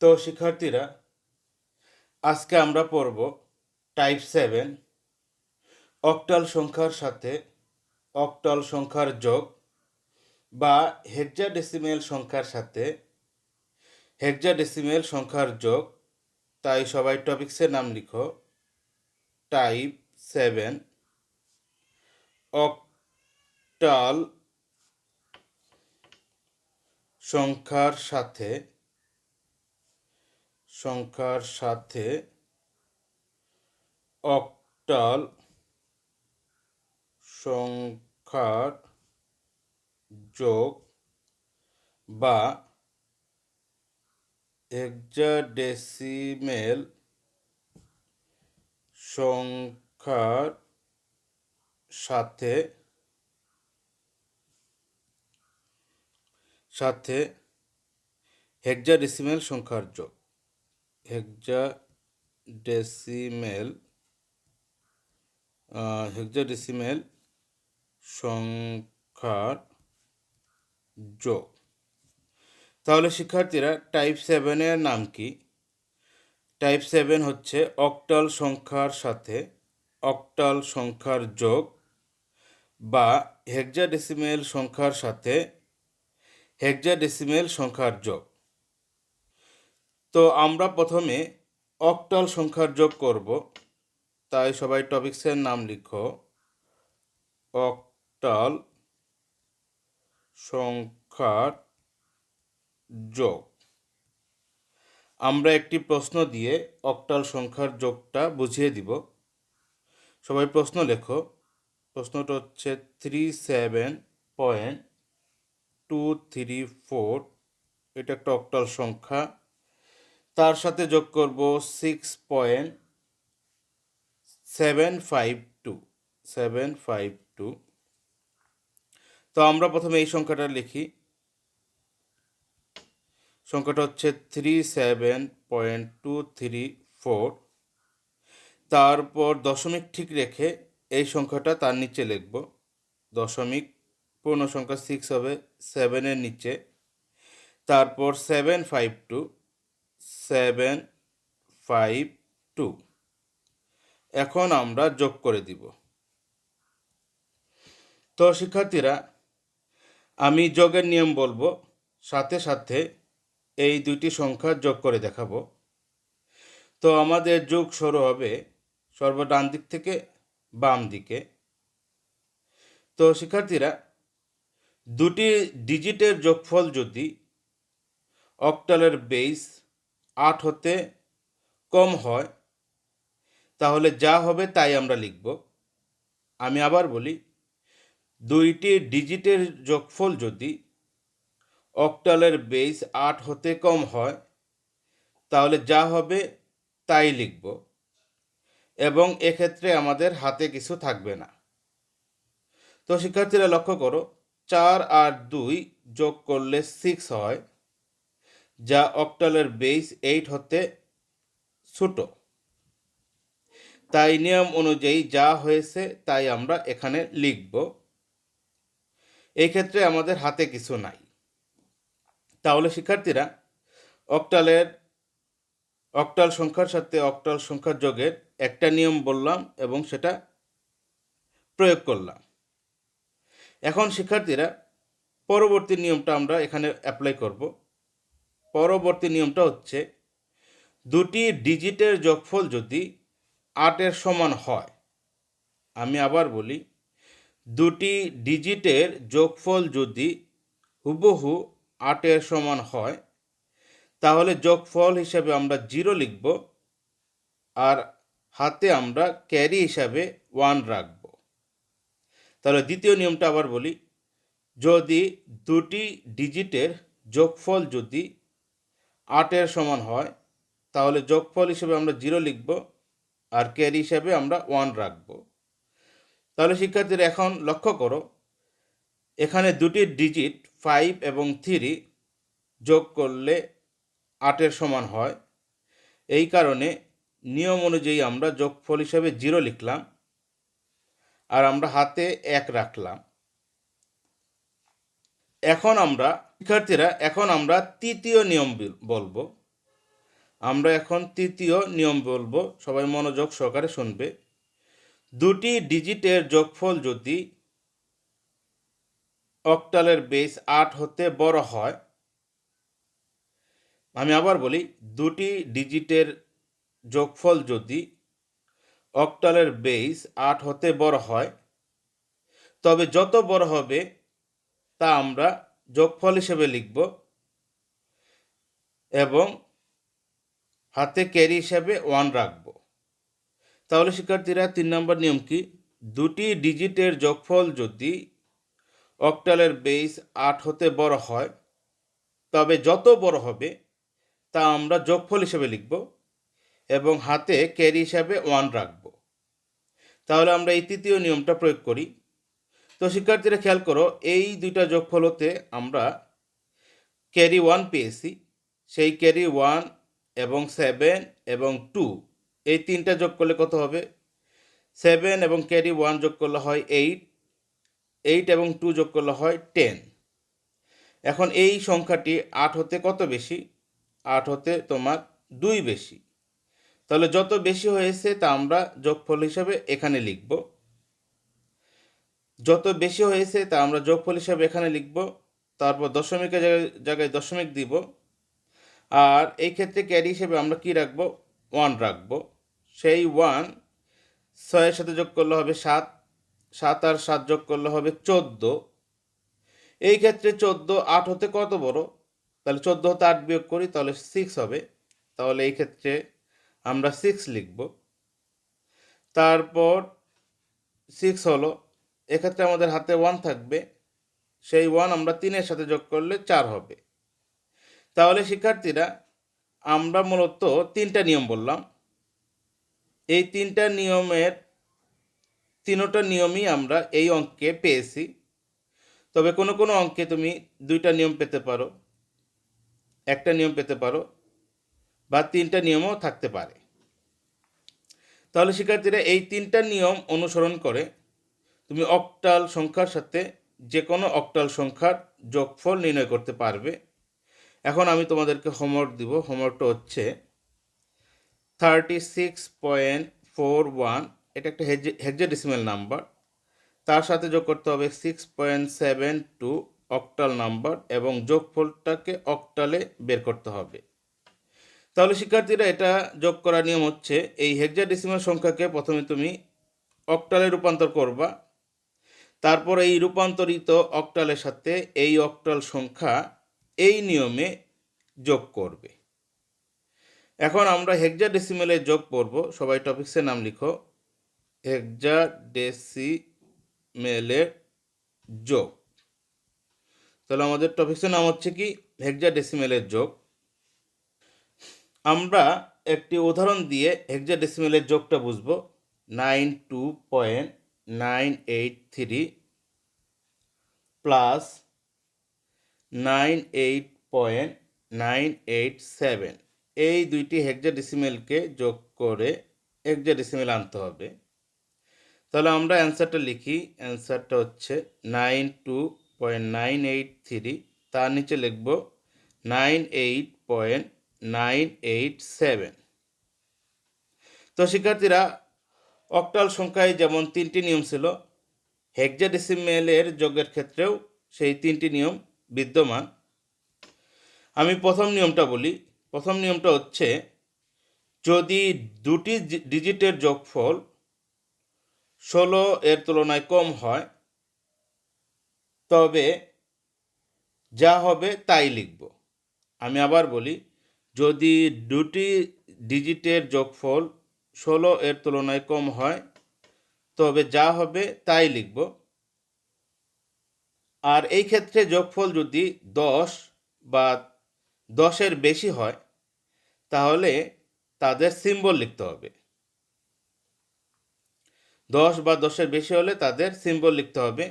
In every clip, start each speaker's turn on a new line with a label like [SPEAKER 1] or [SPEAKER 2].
[SPEAKER 1] তো শিক্ষার্থীরা, আজকে আমরা পড়ব টাইপ 7 অক্টাল সংখ্যার সাথে অক্টাল সংখ্যার যোগ বা হেক্সাডেসিমেল সংখ্যার সাথে হেক্সাডেসিমেল সংখ্যার যোগ। তাই সবাই টপিক্সের নাম লিখো। টাইপ 7 অক্টাল সংখ্যার সাথে অক্টাল সংখ্যার যোগ বা হেক্সাডেসিমেল সংখ্যার সাথে হেক্সাডেসিমেল সংখ্যার যোগ। হেক্সাডেসিমেল সংখ্যার যোগ। তাহলে শিক্ষার্থীরা, টাইপ 7-এর নাম কি? টাইপ 7 হচ্ছে অক্টাল সংখ্যার সাথে অক্টাল সংখ্যার যোগ বা হেক্সাডেসিমেল সংখ্যার সাথে হেক্সাডেসিমেল সংখ্যার যোগ। তো আমরা প্রথমে অক্টাল সংখ্যার যোগ করব। তাই সবাই টপিক্সের নাম লিখো। অক্টাল সংখ্যার যোগ। আমরা একটি প্রশ্ন দিয়ে অক্টাল সংখ্যার যোগটা বুঝিয়ে দিব। সবাই প্রশ্ন লেখো। প্রশ্নটা হচ্ছে 37.234, এটা একটা অক্টাল সংখ্যা। তার সাথে যোগ করব 6.752। তো আমরা প্রথমে এই সংখ্যাটা লিখি। সংখ্যাটা হচ্ছে 37.234। তারপর দশমিক ঠিক রেখে এই সংখ্যাটা তার নিচে লিখব। দশমিক পূর্ণ সংখ্যা 6 হবে 7-এর নিচে। তারপর 752। এখন আমরা যোগ করে দিব। তো শিক্ষার্থীরা, আমি যোগের নিয়ম বলবো, সাথে সাথে এই দুইটি সংখ্যা যোগ করে দেখাবো। তো আমাদের যোগ শুরু হবে সর্বডান দিক থেকে বাম দিকে। তো শিক্ষার্থীরা, দুটি ডিজিটের যোগফল যদি অক্টালের বেস 8 হতে কম হয়, তাহলে যা হবে তাই আমরা লিখব। আমি আবার বলি, দুইটি ডিজিটের যোগফল যদি অক্টালের বেস 8 হতে কম হয়, তাহলে যা হবে তাই লিখব, এবং এক্ষেত্রে আমাদের হাতে কিছু থাকবে না। তো শিক্ষার্থীরা লক্ষ্য করো, 4 আর 2 যোগ করলে 6 হয়, যা অক্টালের বেস 8 হতে ছোট। তাই নিয়ম অনুযায়ী যা হয়েছে তাই আমরা এখানে লিখব। এই ক্ষেত্রে আমাদের হাতে কিছু নাই। তাহলে শিক্ষার্থীরা, অক্টাল সংখ্যার সাথে অক্টাল সংখ্যার যোগের একটা নিয়ম বললাম এবং সেটা প্রয়োগ করলাম। এখন শিক্ষার্থীরা, পরবর্তী নিয়মটা আমরা এখানে অ্যাপ্লাই করব। পরবর্তী নিয়মটা হচ্ছে, দুটি ডিজিটের যোগফল যদি 8-এর সমান হয়। আমি আবার বলি, দুটি ডিজিটের যোগফল যদি হুবহু 8-এর সমান হয়, তাহলে যোগফল হিসাবে আমরা 0 লিখব, আর হাতে আমরা ক্যারি হিসাবে 1 রাখব। তাহলে দ্বিতীয় নিয়মটা আবার বলি, যদি দুটি ডিজিটের যোগফল যদি 8-এর সমান হয়, তাহলে যোগফল হিসেবে আমরা 0 লিখব, আর ক্যারি হিসাবে আমরা 1 রাখব। তাহলে শিক্ষার্থীরা, এখন লক্ষ্য করো, এখানে দুটি ডিজিট 5 এবং 3 যোগ করলে 8-এর সমান হয়। এই কারণে নিয়ম অনুযায়ী আমরা যোগফল হিসাবে 0 লিখলাম, আর আমরা হাতে 1 রাখলাম। এখন আমরা তৃতীয় নিয়ম বলবো। আমরা এখন তৃতীয় নিয়ম বলবো, সবাই মনোযোগ সহকারে শুনবে। দুটি ডিজিটের যোগফল যদি অক্টালের বেস 8 হতে বড় হয়, আমি আবার বলি, দুটি ডিজিটের যোগফল যদি অক্টালের বেস 8 হতে বড় হয়, তবে যত বড় হবে তা আমরা যোগফল হিসেবে লিখব এবং হাতে ক্যারি হিসেবে 1 রাখব। তাহলে শিক্ষার্থীরা 3 নম্বর নিয়ম কি? দুটি ডিজিটের যোগফল যদি অক্টালের বেস 8 হতে বড় হয়, তবে যত বড় হবে তা আমরা যোগফল হিসেবে লিখব এবং হাতে ক্যারি হিসাবে 1 রাখব। তাহলে আমরা এই তৃতীয় নিয়মটা প্রয়োগ করি। তো শিক্ষার্থীরা খেয়াল করো, এই দুইটা যোগফল হতে আমরা ক্যারি 1 পেয়েছি। সেই ক্যারি 1 এবং 7 এবং 2 এই তিনটা যোগ করলে কত হবে? 7 এবং ক্যারি 1 যোগ করলে হয় 8, 8 এবং 2 যোগ করলে হয় 10। এখন এই সংখ্যাটি 8 হতে কত বেশি? 8 হতে তোমার 2 বেশি। তাহলে যত বেশি হয়েছে তা আমরা যোগফল হিসাবে এখানে লিখব। যত বেশি হয়েছে তা আমরা যোগফল হিসাবে এখানে লিখব, তারপর দশমিকের জায়গায় দশমিক দিব। আর এই ক্ষেত্রে ক্যারি হিসেবে আমরা কি রাখব? 1 রাখব। সেই 1 6-এর সাথে যোগ করলে হবে 7, 7 আর 7 যোগ করলে হবে 14। এই ক্ষেত্রে 14 8 হতে কত বড়? তাহলে 14 হতে 8 বিয়োগ করি, তাহলে 6 হবে। তাহলে এই ক্ষেত্রে আমরা 6 লিখব। তারপর 6 হলো, এক্ষেত্রে আমাদের হাতে 1 থাকবে। সেই 1 আমরা 3-এর সাথে যোগ করলে 4 হবে। তাহলে শিক্ষার্থীরা আমরা মূলত 3টা নিয়ম বললাম। এই 3টা নিয়মের 3টা নিয়মই আমরা এই অঙ্কে পেয়েছি। তবে কোনো কোনো অঙ্কে তুমি 2টা নিয়ম পেতে পারো, একটা নিয়ম পেতে পারো, বা 3টা নিয়মও থাকতে পারে। তাহলে শিক্ষার্থীরা এই 3টা নিয়ম অনুসরণ করে তুমি অক্টাল সংখ্যার সাথে যে কোনো অক্টাল সংখ্যার যোগফল নির্ণয় করতে পারবে। এখন আমি তোমাদেরকে হোমওয়ার্ক দিব। হোমওয়ার্কটা হচ্ছে 36.41, এটা একটা হেক্সাডেসিমাল নাম্বার, তার সাথে যোগ করতে হবে 6.72 অক্টাল নাম্বার এবং যোগফলটাকে অক্টালে বের করতে হবে। তাহলে শিক্ষার্থীরা এটা যোগ করার নিয়ম হচ্ছে, এই হেক্সাডেসিমাল সংখ্যাকে প্রথমে তুমি অক্টালে রূপান্তর করবা, তারপর এই রূপান্তরিত অক্টালের সাথে এই অক্টাল সংখ্যা এই নিয়মে যোগ করবে। এখন আমরা হেক্সাডেসিমালের যোগ পড়ব। সবাই টপিক্সের নাম লিখো, হেক্সাডেসিমালের যোগ। তাহলে আমাদের টপিক্সের নাম হচ্ছে কি? হেক্সাডেসিমালের যোগ। আমরা একটি উদাহরণ দিয়ে হেক্সাডেসিমালের যোগটা বুঝব। 92.983 প্লাস 98.987, এই দুইটি হেক্সাডেসিমালকে যোগ করে হেক্সাডেসিমাল আনতে হবে। তাহলে আমরা অ্যান্সারটা লিখি। অ্যান্সারটা হচ্ছে 92.983, তার নিচে লিখব 98.987। তো শিক্ষার্থীরা, অক্টাল সংখ্যায় যেমন 3টি নিয়ম ছিল, হেক্সাডেসিমালের যোগের ক্ষেত্রেও সেই 3টি নিয়ম বিদ্যমান। আমি প্রথম নিয়মটা বলি। প্রথম নিয়মটা হচ্ছে, যদি দুটি ডিজিটের যোগফল 16 এর তুলনায় কম হয়, তবে যা হবে তাই লিখব। আমি আবার বলি, যদি দুটি ডিজিটের যোগফল 16 এর তুলনায় কম হয়, তবে যা হবে তাই লিখব। আর এই ক্ষেত্রে যোগফল যদি 10 বা 10-এর বেশি হয়, তাহলে তাদের সিম্বল লিখতে হবে। 10 বা 10-এর বেশি হলে তাদের সিম্বল লিখতে হবে।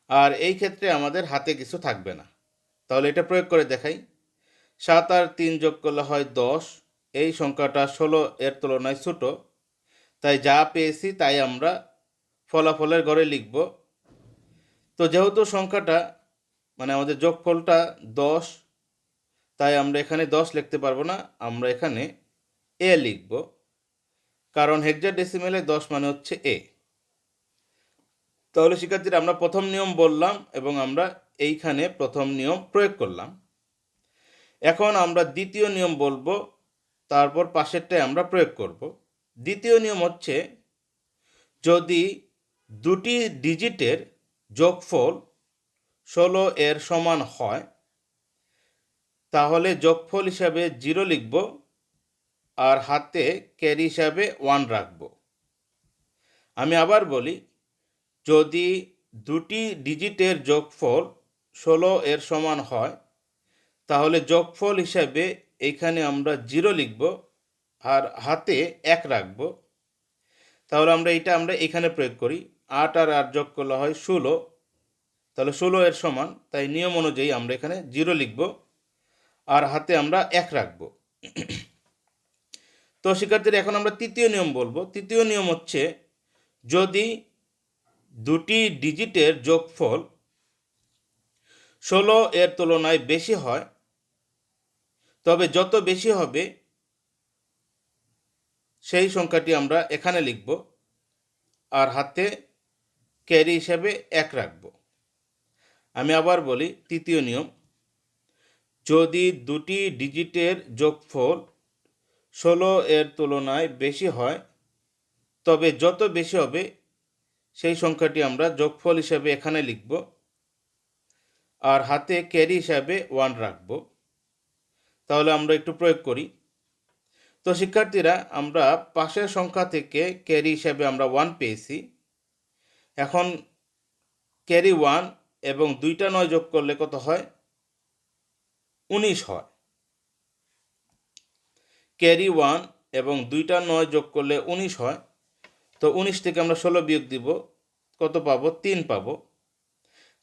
[SPEAKER 1] আর এই ক্ষেত্রে আমাদের হাতে কিছু থাকবে না। তাহলে এটা প্রয়োগ করে দেখাই। 7 আর 3 যোগ করলে হয় 10। এই সংখ্যাটা 16 এর তুলনায় ছোট, তাই যা পেয়েছি তাই আমরা ফলাফলের ঘরে লিখব। তো যেহেতু সংখ্যাটা আমাদের যোগফলটা 10, তাই আমরা এখানে 10 লিখতে পারবো না, আমরা এখানে এ লিখব, কারণ হেক্সাডেসিমেলে 10 মানে হচ্ছে এ। তাহলে শিক্ষার্থীরা আমরা প্রথম নিয়ম বললাম এবং আমরা এইখানে প্রথম নিয়ম প্রয়োগ করলাম। এখন আমরা দ্বিতীয় নিয়ম বলবো, তারপর পাশেরটায় আমরা প্রয়োগ করব। দ্বিতীয় নিয়ম হচ্ছে, যদি দুটি ডিজিটের যোগফল 16 এর সমান হয় তাহলে যোগফল হিসাবে 0 লিখব আর হাতে ক্যারি হিসাবে 1 রাখব। আমি আবার বলি, যদি দুটি ডিজিটের যোগফল 16 এর সমান হয় তাহলে যোগফল হিসাবে এইখানে আমরা 0 লিখব আর হাতে 1 রাখব। তাহলে আমরা এখানে প্রয়োগ করি। 8 আর 8 যোগ করলে হয় 16, তাহলে 16 এর সমান, তাই নিয়ম অনুযায়ী আমরা এখানে 0 লিখব আর হাতে আমরা 1 রাখব। তো শিক্ষার্থীরা এখন আমরা তৃতীয় নিয়ম বলবো। তৃতীয় নিয়ম হচ্ছে, যদি দুটি ডিজিটের যোগফল 16 এর তুলনায় বেশি হয় তবে যত বেশি হবে সেই সংখ্যাটি আমরা এখানে লিখব আর হাতে ক্যারি হিসাবে 1 রাখব। আমি আবার বলি, তৃতীয় নিয়ম, যদি দুটি ডিজিটের যোগফল 16 এর তুলনায় বেশি হয় তবে যত বেশি হবে সেই সংখ্যাটি আমরা যোগফল হিসাবে এখানে লিখব আর হাতে ক্যারি হিসাবে 1 রাখব। তাহলে আমরা একটু প্রয়োগ করি। তো শিক্ষার্থীরা, আমরা পাশের সংখ্যা থেকে ক্যারি হিসাবে আমরা 1 পেয়েছি। এখন ক্যারি 1 এবং 2টা 9 যোগ করলে কত হয়? 19 হয়। ক্যারি 1 এবং 2টা 9 যোগ করলে 19 হয়। তো 19 থেকে আমরা 16 বিয়োগ দিব, কত পাবো? 3 পাবো।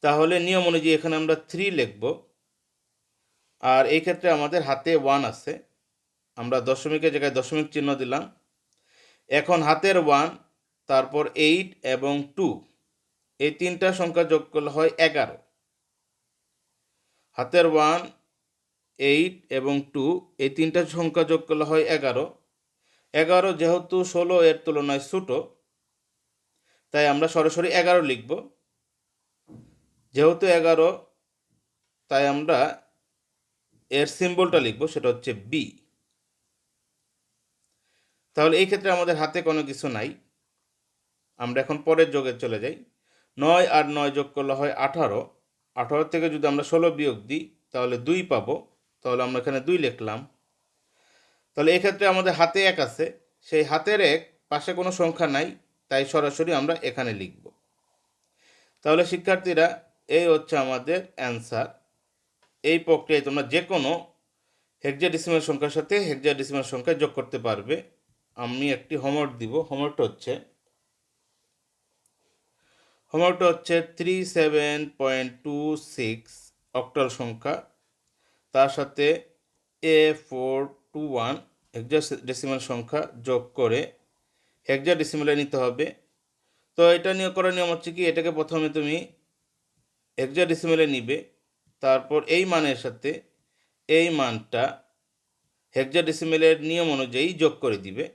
[SPEAKER 1] তাহলে নিয়ম অনুযায়ী এখানে আমরা 3 লিখব আর এই ক্ষেত্রে আমাদের হাতে 1 আছে, আমরা দশমিকের জায়গায় দশমিক চিহ্ন দিলাম। এখন হাতের 1, তারপর 8 এবং 2, এই 3টা সংখ্যা যোগ করলে হয় 11। হাতের 1, 8 এবং 2, এই 3টা সংখ্যা যোগ করলে হয় 11। 11 যেহেতু 16 এর তুলনায় ছোট, তাই আমরা সরাসরি 11 লিখব। যেহেতু 11, তাই আমরা এর সিম্বলটা লিখব, সেটা হচ্ছে বি। তাহলে এই ক্ষেত্রে আমাদের হাতে কোনো কিছু নাই। আমরা এখন পরের যোগে চলে যাই। 9 আর 9 যোগ করলে হয় 18। 18 থেকে যদি আমরা 16 বিয়োগ দিই তাহলে 2 পাবো। তাহলে আমরা এখানে 2 লিখলাম। তাহলে এক্ষেত্রে আমাদের হাতে 1 আছে, সেই হাতের 1 পাশে কোনো সংখ্যা নাই, তাই সরাসরি আমরা এখানে লিখব। তাহলে শিক্ষার্থীরা, এই হচ্ছে আমাদের অ্যান্সার। এই প্রক্রিয়ায় তোমরা যে কোনো হেক্সাডেসিমাল সংখ্যার সাথে হেক্সাডেসিমাল সংখ্যা যোগ করতে পারবে। আমি একটি হোমওয়ার্ক দিব। হোমওয়ার্কটা হচ্ছে 37.26 অক্টাল সংখ্যা, তার সাথে A421 হেক্সাডেসিমাল সংখ্যা যোগ করে হেক্সাডেসিমালে নিতে হবে। তো এটা নিয়ে করার নিয়ম হচ্ছে কি, এটাকে প্রথমে তুমি হেক্সাডেসিমালে নিবে, তারপর এই মানের সাথে এই মানটা হেক্সাডেসিমালের নিয়ম অনুযায়ী যোগ করে দিবে,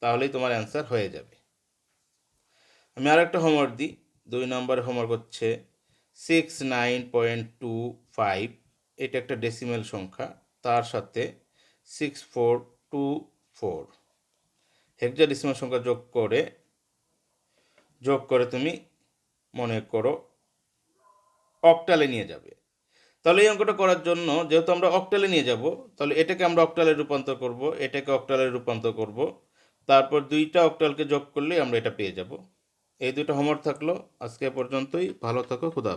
[SPEAKER 1] তাহলেই তোমার অ্যান্সার হয়ে যাবে। আমি আর একটা হোমওয়ার্ক দিই। 2 নম্বরের হোমওয়ার্ক হচ্ছে 69.25, এটা একটা ডেসিমেল সংখ্যা, তার সাথে 6424 হেক্সাডেসিমাল সংখ্যা যোগ করে তুমি মনে করো অক্টালে নিয়ে যাবে। তাহলে এই অঙ্কটা করার জন্য, যেহেতু আমরা অক্টালে নিয়ে যাব, তাহলে এটাকে আমরা অক্টালে রূপান্তর করব, এটাকে অক্টালে রূপান্তর করব, তারপর 2টা অক্টালকে যোগ করলে আমরা এটা পেয়ে যাব। এই 2টা হোমওয়ার্ক থাকলো। আজকে পর্যন্তই। ভালো থাকো। খুদা হাফেজ।